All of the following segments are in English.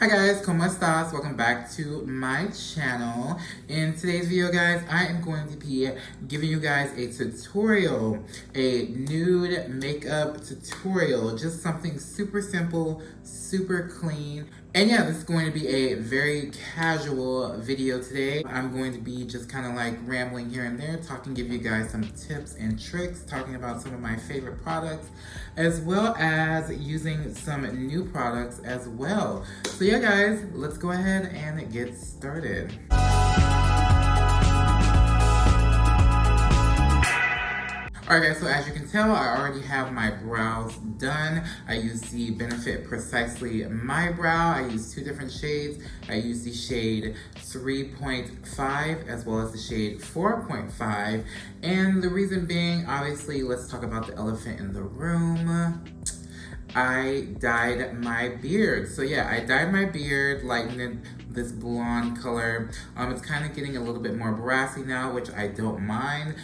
Hi guys, ¿cómo estás? Welcome back to my channel. In today's video, guys, I am going to be giving you guys a tutorial, a nude makeup tutorial, just something super simple, super clean. And yeah, this is going to be a very casual video today. I'm going to be just kind of like rambling here and there, give you guys some tips and tricks, talking about some of my favorite products, as well as using some new products as well. So yeah, guys, let's go ahead and get started. Alright guys, so as you can tell, I already have my brows done. I use the Benefit Precisely My Brow. I use two different shades. I use the shade 3.5 as well as the shade 4.5. And the reason being, obviously, let's talk about the elephant in the room. I dyed my beard. So yeah, I dyed my beard, lightened it this blonde color. It's kind of getting a little bit more brassy now, which I don't mind.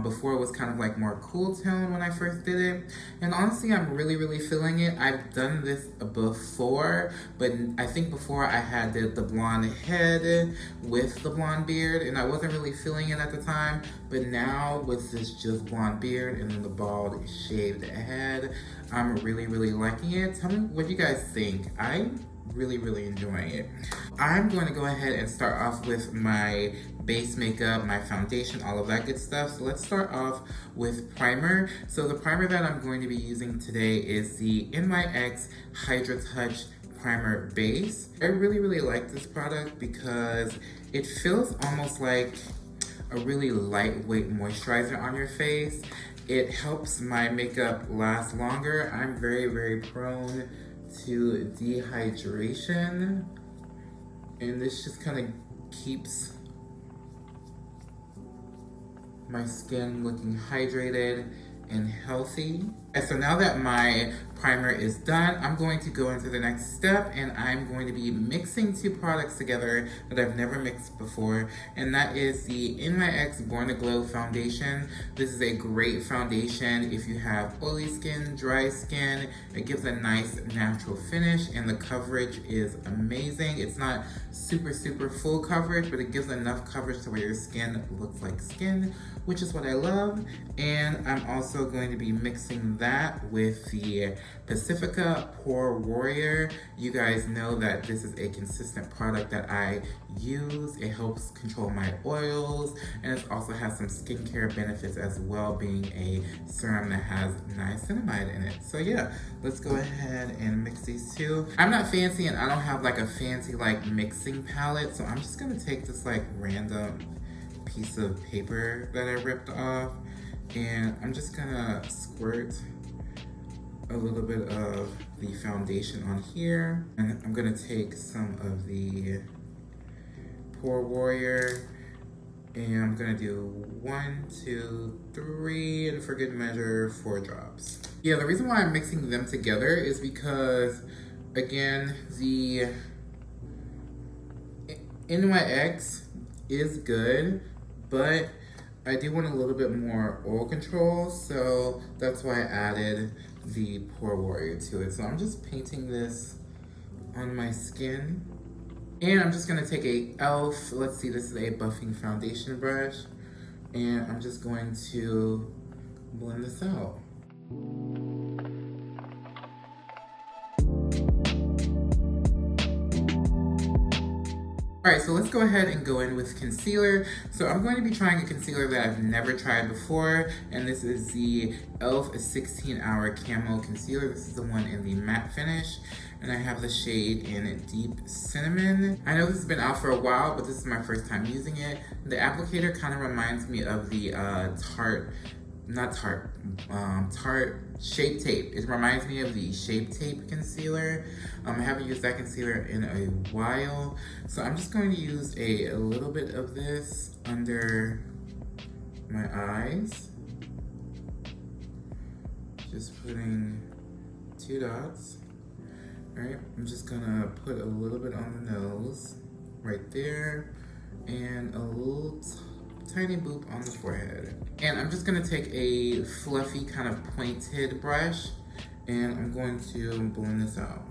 Before it was kind of like more cool tone when I first did it. And honestly, I'm really feeling it. I've done this before, but I think before I had the blonde head with the blonde beard, and I wasn't really feeling it at the time. But now with this just blonde beard and then the bald shaved head, I'm really liking it. Tell me what you guys think. I'm really enjoying it. I'm going to go ahead and start off with my base makeup, my foundation, all of that good stuff. So let's start off with primer. So the primer that I'm going to be using today is the Nyx Hydra Touch Primer Base. I really like this product because it feels almost like a really lightweight moisturizer on your face. It helps my makeup last longer. I'm very prone to dehydration, and this just kind of keeps my skin looking hydrated and healthy. And so now that my primer is done, I'm going to go into the next step, and I'm going to be mixing two products together that I've never mixed before, and that is the Nyx Born to Glow foundation. This is a great foundation if you have oily skin, dry skin. It gives a nice natural finish, and the coverage is amazing. It's not super full coverage, but it gives enough coverage to where your skin looks like skin, which is what I love. And I'm also going to be mixing that with the Pacifica Pore Warrior. You guys know that this is a consistent product that I use. It helps control my oils, and it also has some skincare benefits as well, being a serum that has niacinamide in it. So yeah, let's go ahead and mix these two. I'm not fancy, and I don't have like a fancy like mixing palette, so I'm just gonna take this like random piece of paper that I ripped off, and I'm just gonna squirt a little bit of the foundation on here, and I'm gonna take some of the Pore Warrior, and I'm gonna do 1, 2, 3, and for good measure, 4 drops. Yeah, the reason why I'm mixing them together is because, again, the Nyx is good, but I do want a little bit more oil control, so that's why I added the Pore Warrior to it. So I'm just painting this on my skin, and I'm just gonna take a e.l.f. Let's see, this is a buffing foundation brush, and I'm just going to blend this out. Alright, so let's go ahead and go in with concealer. So I'm going to be trying a concealer that I've never tried before, and this is the e.l.f. 16-Hour Camo Concealer. This is the one in the matte finish, and I have the shade in Deep Cinnamon. I know this has been out for a while, but this is my first time using it. The applicator kind of reminds me of the Tarte Shape Tape. It reminds me of the Shape Tape concealer. I haven't used that concealer in a while, so I'm just going to use a little bit of this under my eyes. Just putting 2 dots. Alright, I'm just gonna put a little bit on the nose, right there, and a little tiny boop on the forehead. And I'm just gonna take a fluffy kind of pointed brush, and I'm going to blend this out.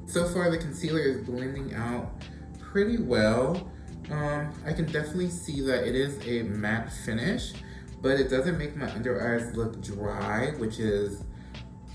So far the concealer is blending out pretty well. I can definitely see that it is a matte finish, but it doesn't make my under eyes look dry, which is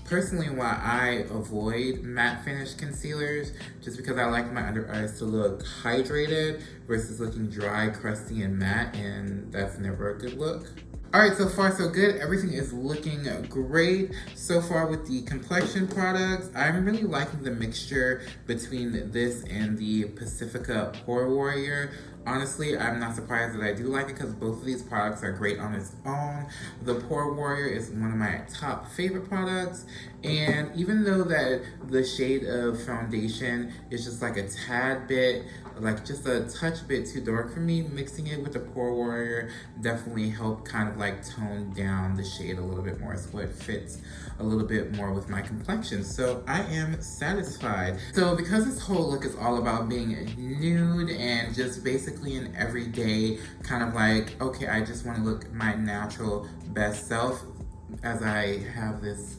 personally why I avoid matte finish concealers, just because I like my under eyes to look hydrated versus looking dry, crusty, and matte, and that's never a good look. All right, so far so good. Everything is looking great. So far with the complexion products, I'm really liking the mixture between this and the Pacifica Pore Warrior. Honestly, I'm not surprised that I do like it because both of these products are great on its own. The Pore Warrior is one of my top favorite products, and even though that the shade of foundation is just like a tad bit, like just a touch bit too dark for me, mixing it with the Pore Warrior definitely helped kind of like tone down the shade a little bit more so it fits a little bit more with my complexion. So I am satisfied. So because this whole look is all about being nude and just basically an everyday kind of like, okay, I just want to look my natural best self, as I have this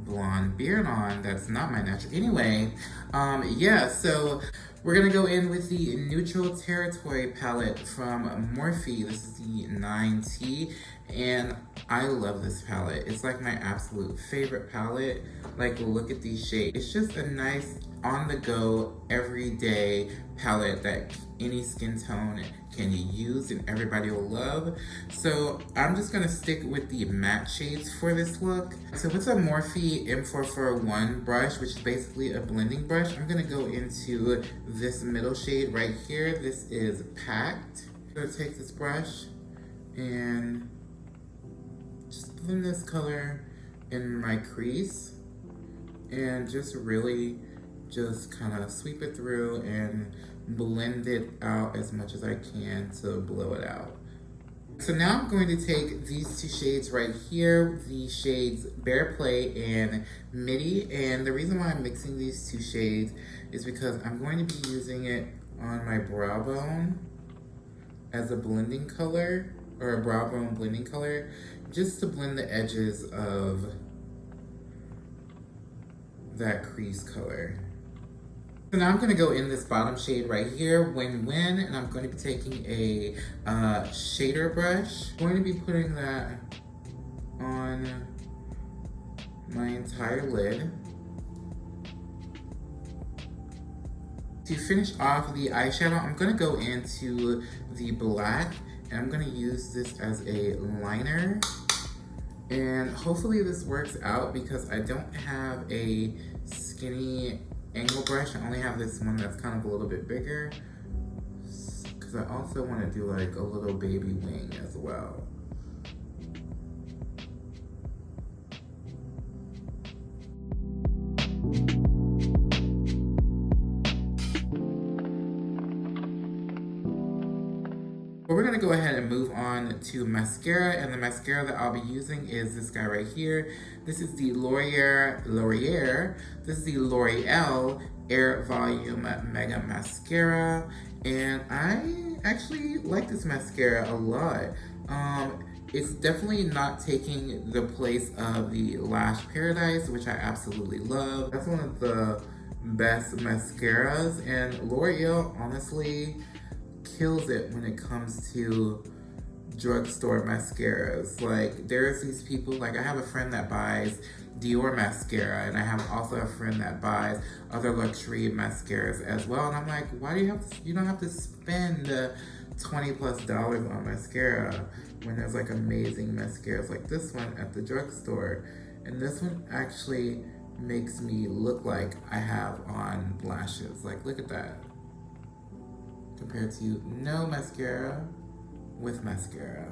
blonde beard on that's not my natural anyway. Yeah, so we're gonna go in with the Neutral Territory palette from Morphe. This is the 9T, and I love this palette. It's like my absolute favorite palette. Like, look at these shades. It's just a nice on-the-go, everyday palette that any skin tone can use and everybody will love. So I'm just gonna stick with the matte shades for this look. So with a Morphe M441 brush, which is basically a blending brush, I'm gonna go into this middle shade right here. This is Packed. I'm gonna take this brush and just blend this color in my crease and just really just kind of sweep it through and blend it out as much as I can to blow it out. So now I'm going to take these two shades right here, the shades Bare Play and Midi, and the reason why I'm mixing these two shades is because I'm going to be using it on my brow bone as a blending color, or a brow bone blending color, just to blend the edges of that crease color. So now I'm going to go in this bottom shade right here, Win Win, and I'm going to be taking a shader brush. I'm going to be putting that on my entire lid. To finish off the eyeshadow, I'm going to go into the black, and I'm going to use this as a liner. And hopefully this works out because I don't have a skinny angle brush. I only have this one that's kind of a little bit bigger because I also want to do like a little baby wing as well. But we're gonna go ahead and move on to mascara, and the mascara that I'll be using is this guy right here. This is the This is the L'Oreal Air Volume Mega Mascara, and I actually like this mascara a lot. It's definitely not taking the place of the Lash Paradise, which I absolutely love. That's one of the best mascaras, and L'Oreal honestly kills it when it comes to drugstore mascaras. Like, there's these people, like I have a friend that buys Dior mascara, and I have also a friend that buys other luxury mascaras as well, and I'm like, why do you don't have to spend $20+ on mascara when there's like amazing mascaras like this one at the drugstore. And this one actually makes me look like I have on lashes. Like, look at that. Compared to no mascara with mascara.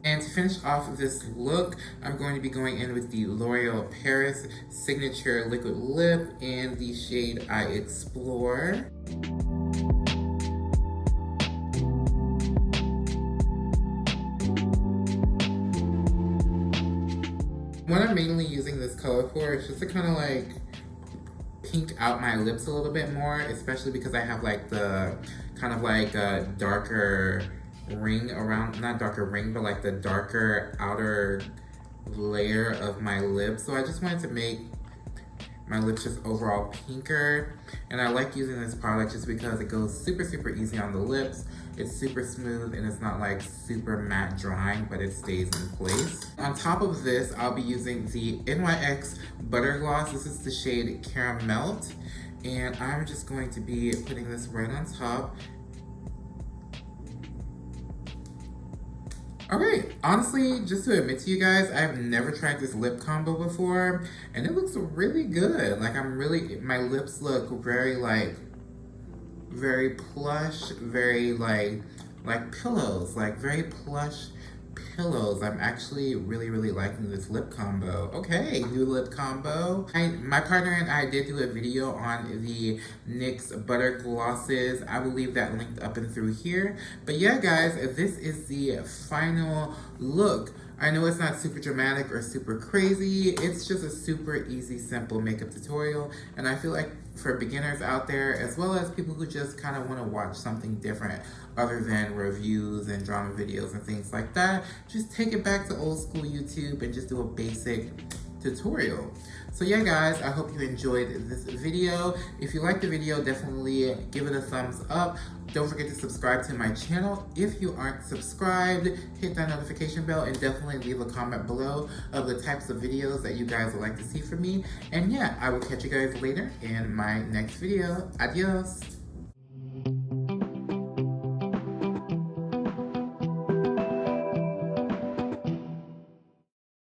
And to finish off this look, I'm going to be going in with the L'Oreal Paris Signature Liquid Lip in the shade I Explore. What I'm mainly using this color for is just to kind of like pink out my lips a little bit more, especially because I have like the kind of like a darker ring around, not darker ring, but like the darker outer layer of my lips. So I just wanted to make my lips just overall pinker. And I like using this product just because it goes super, super easy on the lips. It's super smooth and it's not like super matte drying, but it stays in place. On top of this, I'll be using the NYX Butter Gloss. This is the shade Caramelt. And I'm just going to be putting this right on top. Alright, honestly, just to admit to you guys, I've never tried this lip combo before, and it looks really good. Like, my lips look very plush, very like pillows, like very plush pillows. I'm actually really, really liking this lip combo. Okay, new lip combo. My partner and I did do a video on the NYX Butter Glosses. I will leave that linked up and through here. But yeah, guys, this is the final look. I know it's not super dramatic or super crazy. It's just a super easy, simple makeup tutorial. And I feel like for beginners out there, as well as people who just kind of want to watch something different other than reviews and drama videos and things like that, just take it back to old school YouTube and just do a basic tutorial. So yeah, guys, I hope you enjoyed this video. If you liked the video, definitely give it a thumbs up. Don't forget to subscribe to my channel. If you aren't subscribed, hit that notification bell and definitely leave a comment below of the types of videos that you guys would like to see from me. And yeah, I will catch you guys later in my next video. Adios.